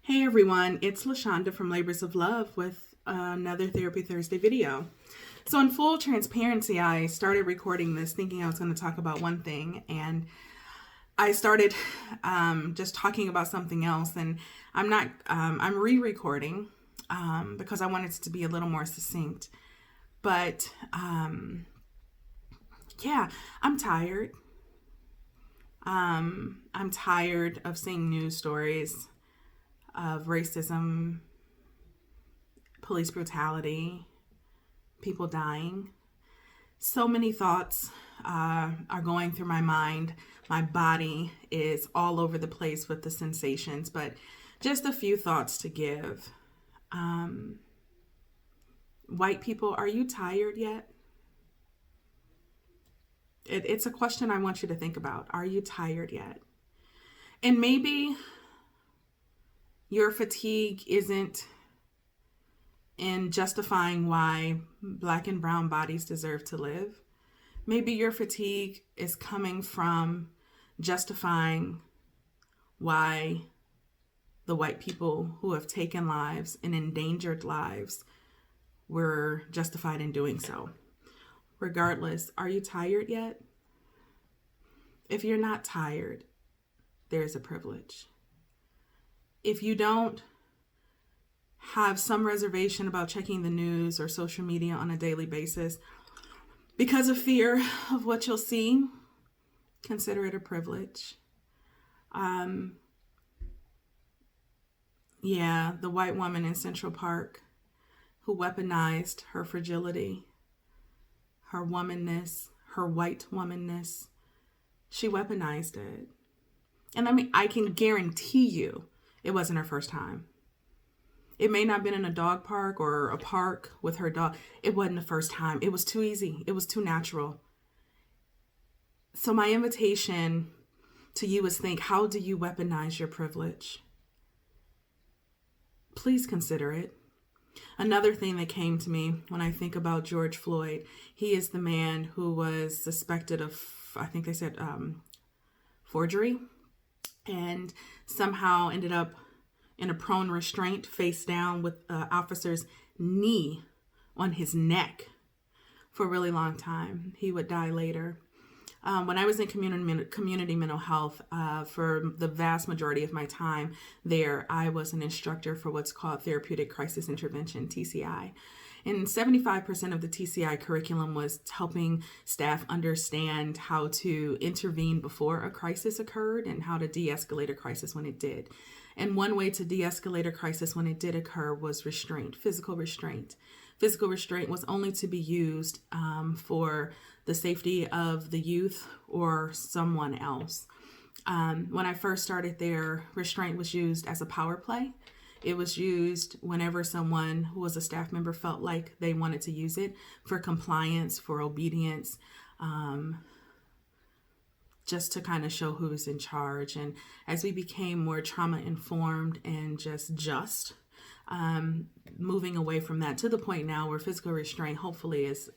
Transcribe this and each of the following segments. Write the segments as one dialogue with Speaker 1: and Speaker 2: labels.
Speaker 1: Hey everyone, it's LaShonda from Labors of Love with another Therapy Thursday video. So in full transparency, I started recording this thinking I was going to talk about one thing, and I started just talking about something else, and I'm re-recording because I wanted it to be a little more succinct. But yeah, I'm tired. I'm tired of seeing news stories of racism, police brutality, people dying. So many thoughts are going through my mind. My body is all over the place with the sensations, but just a few thoughts to give. White people, are you tired yet? It's a question I want you to think about. Are you tired yet? And maybe your fatigue isn't in justifying why Black and brown bodies deserve to live. Maybe your fatigue is coming from justifying why the white people who have taken lives and endangered lives were justified in doing so. Regardless, are you tired yet? If you're not tired, there's a privilege. If you don't have some reservation about checking the news or social media on a daily basis because of fear of what you'll see, consider it a privilege. The white woman in Central Park who weaponized her fragility, her womanness, her white womanness, she weaponized it. And I can guarantee you it wasn't her first time. It may not have been in a dog park or a park with her dog. It wasn't the first time. It was too easy. It was too natural. So my invitation to you is think, how do you weaponize your privilege? Please consider it. Another thing that came to me when I think about George Floyd, he is the man who was suspected of, I think they said, forgery, and somehow ended up in a prone restraint, face down with officer's knee on his neck for a really long time. He would die later. When I was in community mental health, for the vast majority of my time there, I was an instructor for what's called Therapeutic Crisis Intervention, TCI. And 75% of the TCI curriculum was helping staff understand how to intervene before a crisis occurred and how to de-escalate a crisis when it did. And one way to de-escalate a crisis when it did occur was restraint, physical restraint. Physical restraint was only to be used for the safety of the youth or someone else. When I first started there, restraint was used as a power play. It was used whenever someone who was a staff member felt like they wanted to use it for compliance, for obedience, just to kind of show who's in charge. And as we became more trauma informed and just moving away from that to the point now where physical restraint hopefully is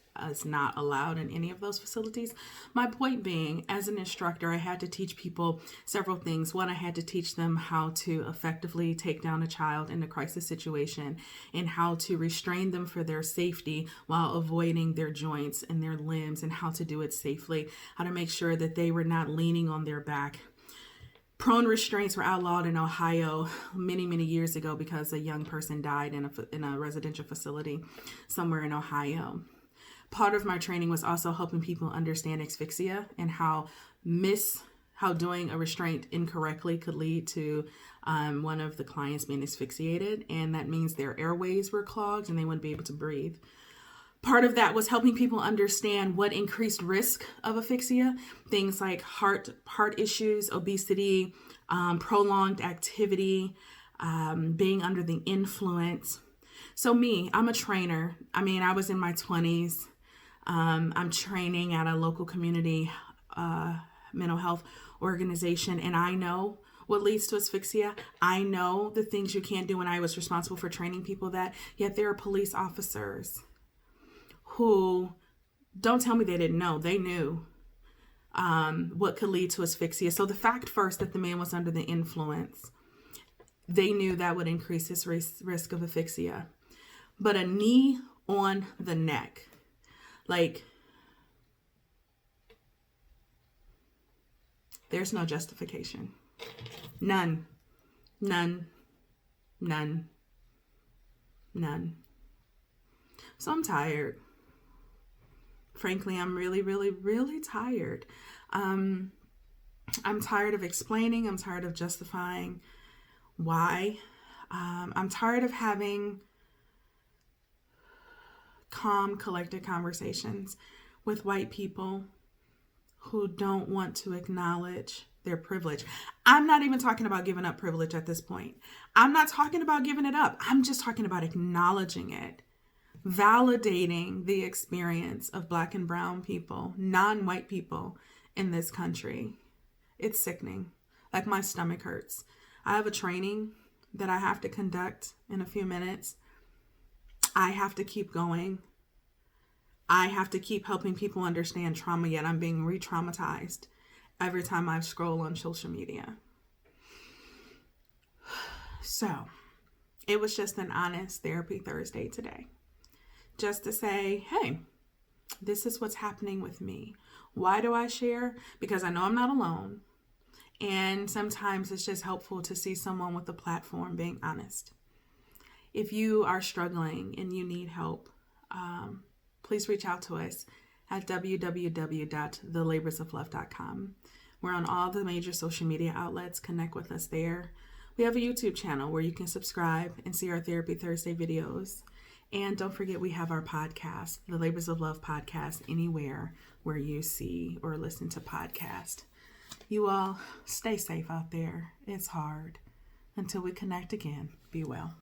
Speaker 1: not allowed in any of those facilities. My point being, as an instructor, I had to teach people several things. One, I had to teach them how to effectively take down a child in a crisis situation and how to restrain them for their safety while avoiding their joints and their limbs, and how to do it safely, how to make sure that they were not leaning on their back. Prone restraints were outlawed in Ohio many, many years ago because a young person died in a residential facility somewhere in Ohio. Part of my training was also helping people understand asphyxia and how doing a restraint incorrectly could lead to one of the clients being asphyxiated, and that means their airways were clogged and they wouldn't be able to breathe. Part of that was helping people understand what increased risk of asphyxia, things like heart issues, obesity, prolonged activity, being under the influence. So I'm a trainer. I was in my 20s. I'm training at a local community mental health organization, and I know what leads to asphyxia. I know the things you can't do, and I was responsible for training people that, yet there are police officers who, don't tell me they didn't know, they knew what could lead to asphyxia. So the fact first that the man was under the influence, they knew that would increase his risk of asphyxia. But a knee on the neck, like, there's no justification. None. None. None. None. So I'm tired. Frankly, I'm really, really, really tired. I'm tired of explaining. I'm tired of justifying why. I'm tired of having calm, collected conversations with white people who don't want to acknowledge their privilege. I'm not even talking about giving up privilege at this point. I'm not talking about giving it up. I'm just talking about acknowledging it, validating the experience of Black and brown people, non-white people in this country. It's sickening. Like, my stomach hurts. I have a training that I have to conduct in a few minutes. I have to keep going. I have to keep helping people understand trauma, yet I'm being re-traumatized every time I scroll on social media. So, it was just an honest Therapy Thursday today. Just to say, hey, this is what's happening with me. Why do I share? Because I know I'm not alone. And sometimes it's just helpful to see someone with a platform being honest. If you are struggling and you need help, please reach out to us at www.thelaborsoflove.com. We're on all the major social media outlets. Connect with us there. We have a YouTube channel where you can subscribe and see our Therapy Thursday videos. And don't forget, we have our podcast, the Labors of Love podcast, anywhere where you see or listen to podcasts. You all stay safe out there. It's hard. Until we connect again, be well.